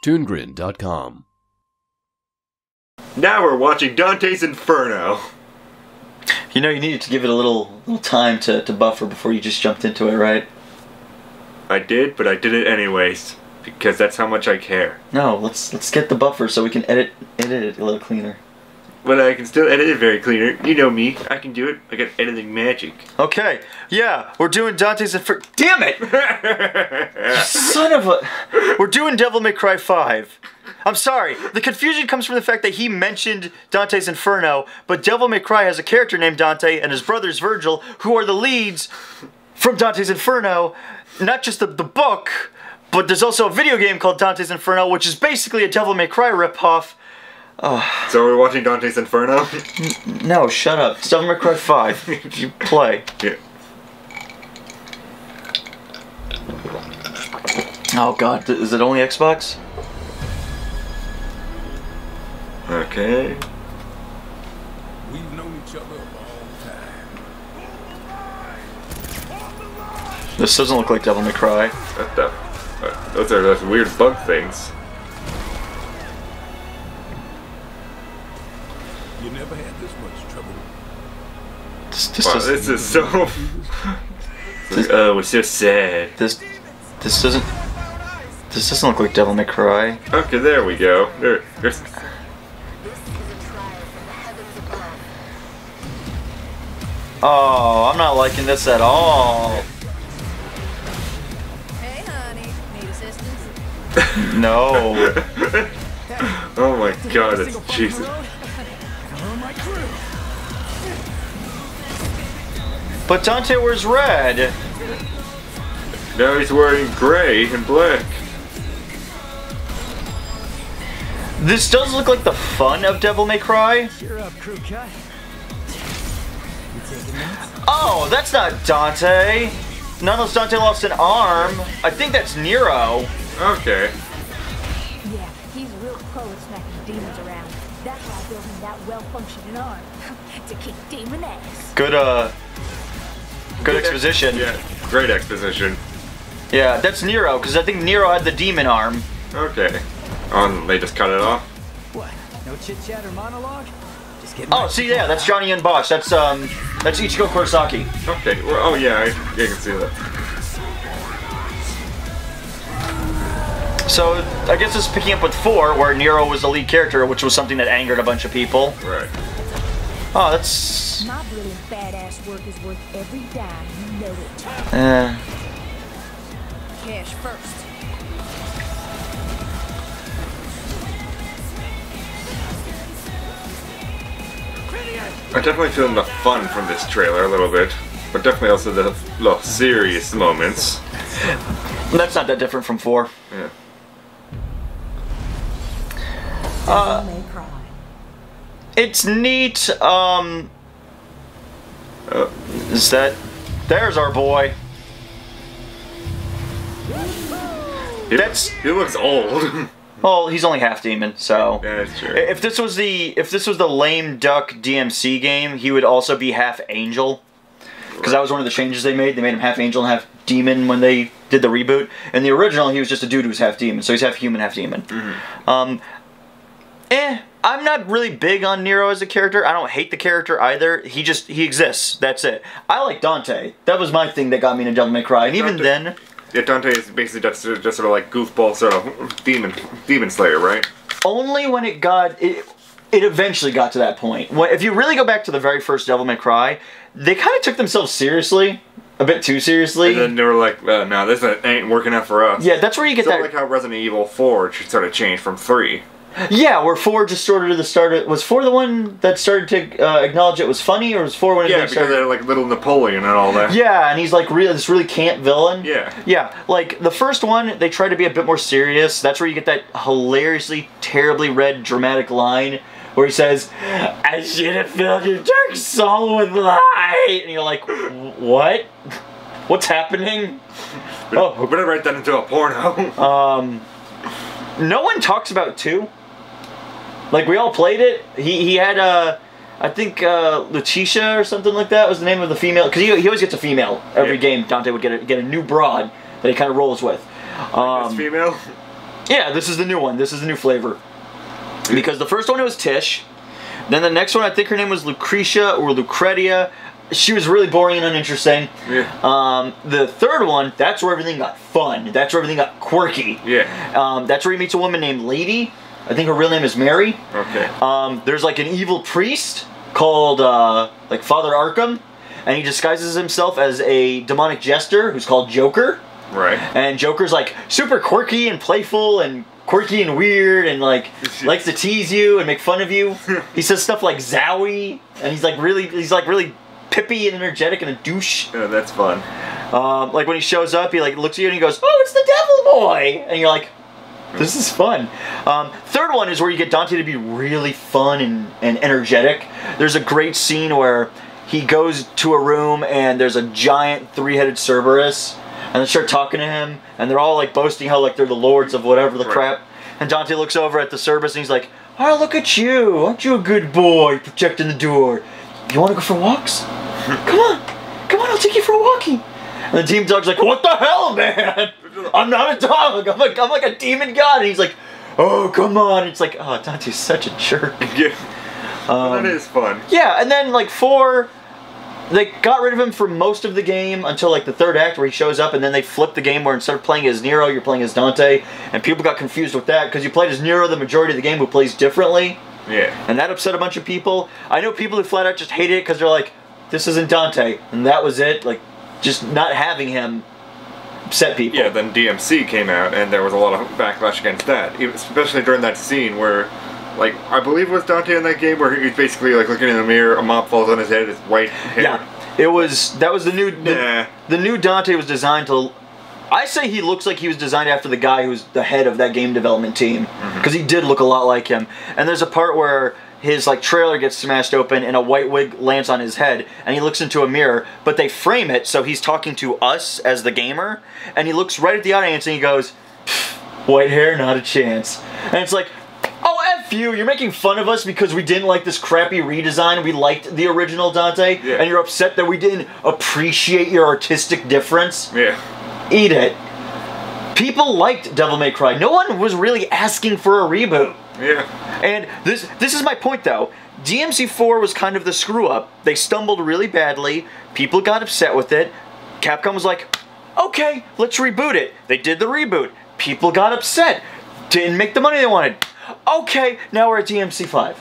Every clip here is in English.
ToonGrin.com. Now we're watching Dante's Inferno. You know, you needed to give it a little time to buffer before you just jumped into it, right? I did, but I did it anyways, because that's how much I care. No, let's get the buffer so we can edit it a little cleaner. But I can still edit it very cleaner. You know me, I can do it. I got editing magic. Okay, yeah, we're doing Dante's Inferno. Damn it! You son of a... We're doing Devil May Cry 5. I'm sorry, the confusion comes from the fact that he mentioned Dante's Inferno, but Devil May Cry has a character named Dante and his brothers Virgil, who are the leads from Dante's Inferno. Not just the book, but there's also a video game called Dante's Inferno, which is basically a Devil May Cry ripoff. So we're watching Dante's Inferno? No, shut up. It's Devil May Cry 5. You play. Yeah. Oh god, is it only Xbox? Okay. We've known each other a long time. This doesn't look like Devil May Cry. Those are those weird bug things. You never had this much trouble. Wow, this is so... Oh, we're so sad. This doesn't look like Devil May Cry. Okay, there we go. There's... Oh, I'm not liking this at all. Hey, honey. Need assistance? No. Oh my god, it's Jesus. But Dante wears red. Now he's wearing gray and black. This does look like the fun of Devil May Cry. Cheer up, crew cut. Oh, that's not Dante. Not unless Dante lost an arm. I think that's Nero. Okay. Yeah, he's a real pro at smacking demons around. That's why I built him that well-functioning arm. To kick demon ass. Good exposition. Yeah, great exposition. Yeah, that's Nero, because I think Nero had the demon arm. Okay. Oh, they just cut it off? What? No chit-chat or monologue? Just get Oh, see, yeah, that's Johnny and Bosch. That's Ichigo Kurosaki. Okay, well, oh yeah, I can see that. So, I guess it's picking up with 4, where Nero was the lead character, which was something that angered a bunch of people. Right. Oh, that's... My brilliant badass work is worth every dime, you know it. Cash first. I'm definitely feeling the fun from this trailer a little bit, but definitely also the little serious moments. That's not that different from 4. Yeah. May cry. It's neat, is that... There's our boy. He looks old. Well, he's only half demon, so... Yeah, that's true. If this was the lame duck DMC game, he would also be half angel. Because that was one of the changes they made. They made him half angel and half demon when they did the reboot. In the original, he was just a dude who was half demon, so he's half human, half demon. Mm-hmm. I'm not really big on Nero as a character. I don't hate the character either. He exists. That's it. I like Dante. That was my thing that got me into Devil May Cry. And even then... Yeah, Dante is basically just sort of like goofball sort of demon slayer, right? Only when it eventually got to that point. If you really go back to the very first Devil May Cry, they kind of took themselves seriously. A bit too seriously. And then they were like, no, this ain't working out for us. Yeah, that's where you get so that... like how Resident Evil 4 sort of changed from 3. Yeah, where 4 just sort of was 4 the one that started to acknowledge it was funny, or was 4 when it because started... they're like little Napoleon and all that. Yeah, and he's like this really camp villain. Yeah. Yeah, like the first one, they try to be a bit more serious. That's where you get that hilariously, terribly read dramatic line where he says, "I should have filled your dark soul with light," and you're like, what? What's happening? We're gonna write that into a porno. No one talks about 2. Like, we all played it. He had, I think, Letitia or something like that was the name of the female. Because he always gets a female. Every game, Dante would get a new broad that he kind of rolls with. This female? Yeah, this is the new one. This is the new flavor. Because the first one was Tish. Then the next one, I think her name was Lucretia or Lucretia. She was really boring and uninteresting. Yeah. The third one, that's where everything got fun. That's where everything got quirky. Yeah. That's where he meets a woman named Lady. I think her real name is Mary. Okay. There's like an evil priest called like Father Arkham, and he disguises himself as a demonic jester who's called Joker. Right. And Joker's like super quirky and playful and quirky and weird and like likes to tease you and make fun of you. He says stuff like Zowie, and he's like really pippy and energetic and a douche. Yeah, that's fun. Like when he shows up, he like looks at you and he goes, "Oh, it's the Devil Boy," and you're like, "This is fun." Third one is where you get Dante to be really fun and energetic. There's a great scene where he goes to a room and there's a giant three-headed Cerberus. And they start talking to him, and they're all like boasting how like they're the lords of whatever the crap. And Dante looks over at the Cerberus and he's like, "Oh, look at you! Aren't you a good boy protecting the door? You want to go for walks? Come on, I'll take you for a walkie." And the demon dog's like, "What the hell, man? I'm not a dog. I'm like a demon god." And he's like, "Oh, come on!" It's like, oh, Dante's such a jerk. Yeah. That is fun. Yeah, and then like 4. They got rid of him for most of the game until like the third act where he shows up, and then they flipped the game where instead of playing as Nero, you're playing as Dante, and people got confused with that because you played as Nero the majority of the game who plays differently. Yeah. And that upset a bunch of people. I know people who flat out just hated it because they're like, "This isn't Dante," and that was it. Like, just not having him upset people. Yeah, then DMC came out, and there was a lot of backlash against that, especially during that scene where, like, I believe it was Dante in that game where he's basically like looking in the mirror, a mop falls on his head, it's white hair. Yeah, that was the new. The new Dante was designed to. I say he looks like he was designed after the guy who's the head of that game development team, because he did look a lot like him. And there's a part where his like trailer gets smashed open and a white wig lands on his head, and he looks into a mirror, but they frame it so he's talking to us as the gamer, and he looks right at the audience and he goes, "White hair, not a chance." And it's like, oh, F you, you're making fun of us because we didn't like this crappy redesign, we liked the original Dante, and you're upset that we didn't appreciate your artistic difference? Yeah. Eat it. People liked Devil May Cry. No one was really asking for a reboot. Yeah. And this is my point though. DMC4 was kind of the screw up. They stumbled really badly. People got upset with it. Capcom was like, "Okay, let's reboot it." They did the reboot. People got upset. Didn't make the money they wanted. Okay, now we're at DMC5.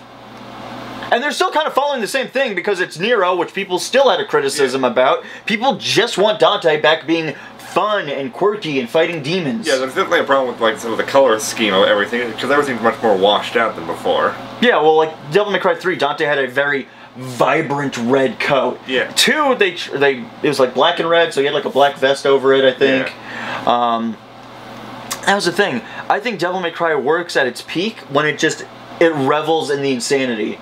And they're still kind of following the same thing because it's Nero, which people still had a criticism about. People just want Dante back being fun and quirky and fighting demons. Yeah, there's definitely a problem with like some of the color scheme of everything, because everything's much more washed out than before. Yeah, well, like Devil May Cry 3, Dante had a very vibrant red coat. Yeah. 2, it was like black and red, so he had like a black vest over it, I think. Yeah. That was the thing. I think Devil May Cry works at its peak when it revels in the insanity.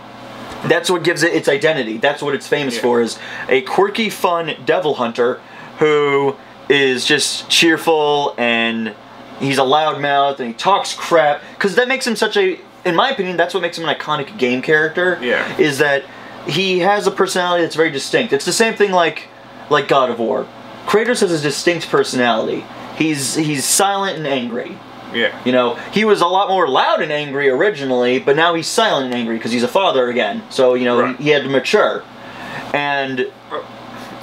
That's what gives it its identity. That's what it's famous for, is a quirky, fun devil hunter who is just cheerful, and he's a loudmouth, and he talks crap. Because that makes him in my opinion, that's what makes him an iconic game character. Yeah. Is that he has a personality that's very distinct. It's the same thing like God of War. Kratos has a distinct personality. He's silent and angry. Yeah. You know, he was a lot more loud and angry originally, but now he's silent and angry because he's a father again. So, you know, he had to mature. And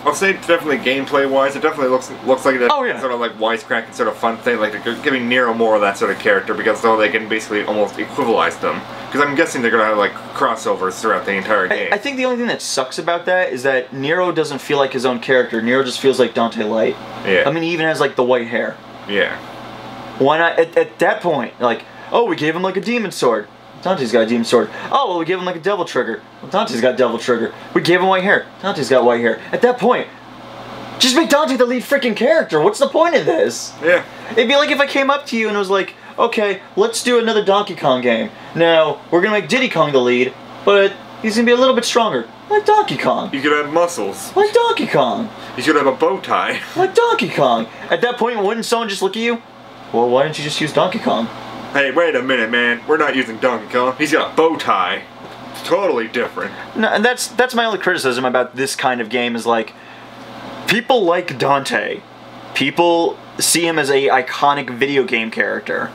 I'll say definitely gameplay-wise, it definitely looks like that sort of like wisecracking sort of fun thing, like they're giving Nero more of that sort of character, because though they can basically almost equivalize them. Because I'm guessing they're going to have like crossovers throughout the entire game. I think the only thing that sucks about that is that Nero doesn't feel like his own character. Nero just feels like Dante Light. Yeah. I mean, he even has like the white hair. Yeah. Why not, at that point, like, oh, we gave him like a demon sword. Dante's got a demon sword. Oh, well, we gave him like a devil trigger. Well, Dante's got devil trigger. We gave him white hair. Dante's got white hair. At that point, just make Dante the lead freaking character. What's the point of this? Yeah. It'd be like if I came up to you and was like, okay, let's do another Donkey Kong game. Now, we're going to make Diddy Kong the lead, but he's going to be a little bit stronger. Like Donkey Kong. You could have muscles. Like Donkey Kong. You should have a bow tie. Like Donkey Kong. At that point, wouldn't someone just look at you? Well, why didn't you just use Donkey Kong? Hey, wait a minute, man. We're not using Donkey Kong. He's got a bow tie. It's totally different. No, and that's my only criticism about this kind of game is like, people like Dante. People see him as a iconic video game character.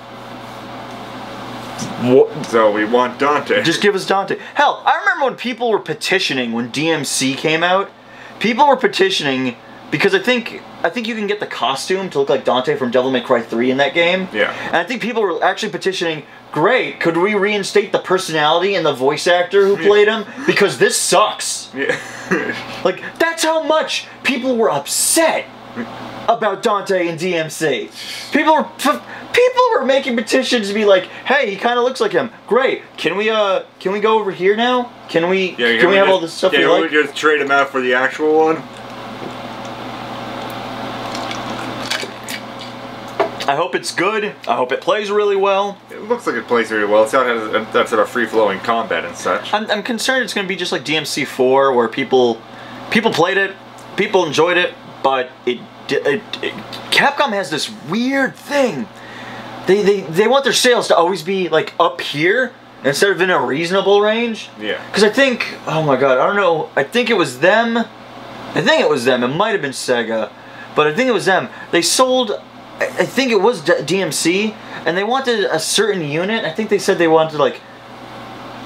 So we want Dante. Just give us Dante. Hell, I remember when people were petitioning when DMC came out. People were petitioning because I think you can get the costume to look like Dante from Devil May Cry 3 in that game. Yeah. And I think people were actually petitioning, great, could we reinstate the personality and the voice actor who played him? Because this sucks. Yeah. Like, that's how much people were upset about Dante and DMC. People were making petitions to be like, hey, he kind of looks like him. Great. Can we go over here now? Can we have all this stuff we like? Can we just trade him out for the actual one? I hope it's good. I hope it plays really well. It looks like it plays really well. It's got that sort of free-flowing combat and such. I'm concerned it's going to be just like DMC 4, where people played it, people enjoyed it, but Capcom has this weird thing. They want their sales to always be like up here instead of in a reasonable range. Yeah. Because I think, oh my god, I don't know. I think it was them. It might have been Sega, but I think it was them. They sold. I think it was DMC, and they wanted a certain unit. I think they said they wanted like.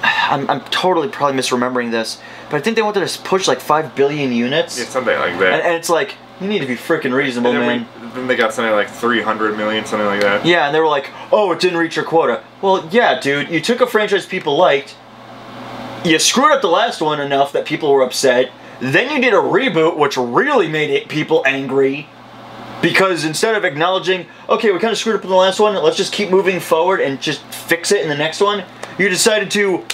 I'm totally probably misremembering this, but I think they wanted to push like 5 billion units. Yeah, something like that. And it's like, you need to be freaking reasonable, man. Then they got something like 300 million, something like that. Yeah, and they were like, oh, it didn't reach your quota. Well, yeah, dude, you took a franchise people liked, you screwed up the last one enough that people were upset, then you did a reboot, which really made people angry. Because instead of acknowledging, okay, we kind of screwed up in the last one, let's just keep moving forward and just fix it in the next one, you decided to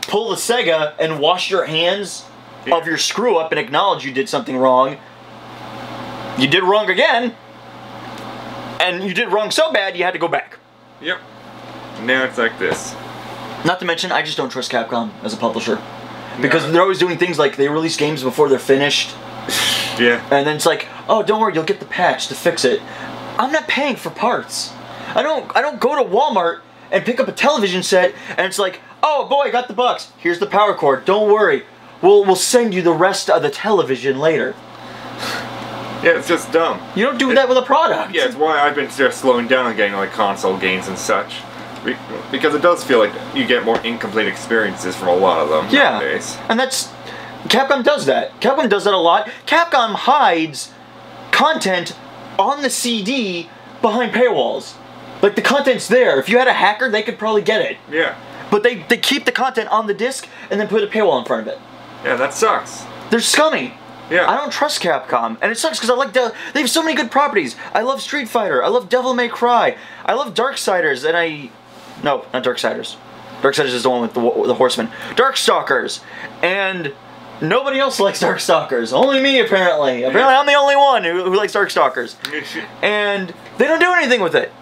pull the Sega and wash your hands of your screw up and acknowledge you did something wrong. You did wrong again, and you did wrong so bad you had to go back. Yep. Now it's like this. Not to mention, I just don't trust Capcom as a publisher. Because they're always doing things like they release games before they're finished. Yeah. And then it's like, oh, don't worry, you'll get the patch to fix it. I'm not paying for parts. I don't go to Walmart and pick up a television set and it's like, oh boy, I got the bucks. Here's the power cord. Don't worry. We'll send you the rest of the television later. Yeah, it's just dumb. You don't do that with a product. Yeah, it's why I've been just slowing down on getting like console games and such. Because it does feel like you get more incomplete experiences from a lot of them nowadays. And that's... Capcom does that. Capcom does that a lot. Capcom hides content on the CD behind paywalls. Like, the content's there. If you had a hacker, they could probably get it. Yeah. But they keep the content on the disc and then put a paywall in front of it. Yeah, that sucks. They're scummy. Yeah. I don't trust Capcom. And it sucks because I like they have so many good properties. I love Street Fighter. I love Devil May Cry. I love Darksiders. And I... No, not Darksiders. Darksiders is the one with the Horseman. Darkstalkers. And... nobody else likes Darkstalkers. Only me, apparently. Apparently, I'm the only one who likes Darkstalkers. And they don't do anything with it.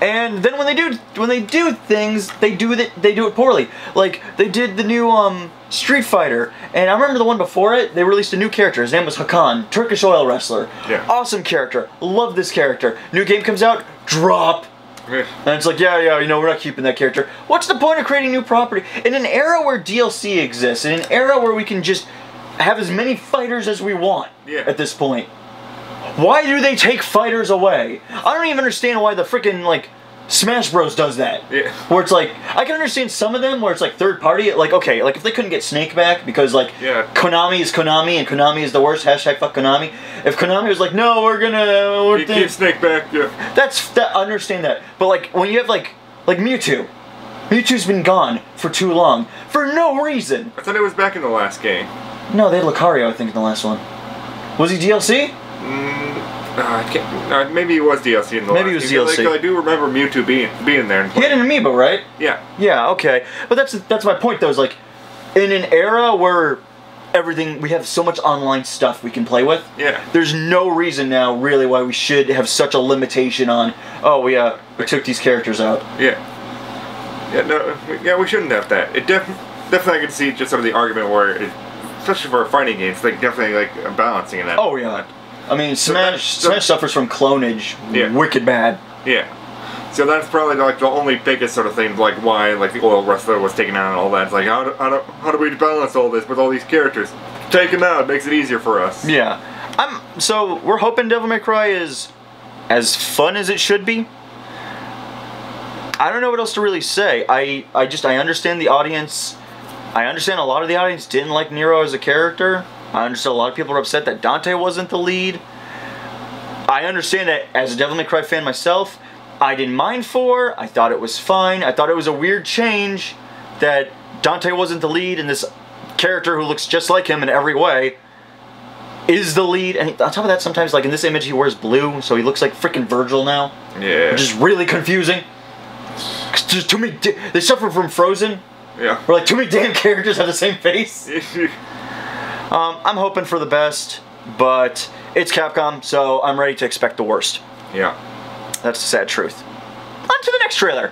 And then when they do things, they do it poorly. Like they did the new Street Fighter, and I remember the one before it. They released a new character. His name was Hakan, Turkish oil wrestler. Yeah. Awesome character. Love this character. New game comes out, drop. And it's like, yeah, you know, we're not keeping that character. What's the point of creating new property? In an era where DLC exists, in an era where we can just have as many fighters as we want at this point, why do they take fighters away? I don't even understand why the freaking, like, Smash Bros does that. Yeah. Where it's like, I can understand some of them where it's like third party, like, okay, like if they couldn't get Snake back because like Konami is Konami and Konami is the worst, hashtag fuck Konami. If Konami was like, no, we're keep Snake back, I understand that. But like when you have like Mewtwo. Mewtwo's been gone for too long. For no reason. I thought it was back in the last game. No, they had Lucario, I think, in the last one. Was he DLC? I can't, maybe it was DLC in the maybe last it was game. DLC. I do remember Mewtwo being there. He had an amiibo, right? Yeah. Yeah, okay. But that's my point, though, is like, in an era where we have so much online stuff we can play with, there's no reason now, really, why we should have such a limitation on, oh, we took these characters out. We shouldn't have that. It definitely I can see just sort of the argument where, especially for fighting games, like definitely like balancing in that. Oh yeah. I mean, Smash suffers from clonage, wicked bad. Yeah. So that's probably like the only biggest sort of thing, like why like the oil wrestler was taken out and all that. It's like how do we balance all this with all these characters? Take them out, makes it easier for us. Yeah. So we're hoping Devil May Cry is as fun as it should be. I don't know what else to really say. I understand the audience. I understand a lot of the audience didn't like Nero as a character. I understand a lot of people were upset that Dante wasn't the lead. I understand that as a Devil May Cry fan myself, I didn't mind 4. I thought it was fine. I thought it was a weird change that Dante wasn't the lead and this character who looks just like him in every way is the lead. And on top of that, sometimes, like in this image, he wears blue, so he looks like freaking Virgil now. Yeah. Which is really confusing. There's too many. They suffer from Frozen. Yeah. Where like too many damn characters have the same face. I'm hoping for the best, but it's Capcom, so I'm ready to expect the worst. Yeah. That's the sad truth. On to the next trailer.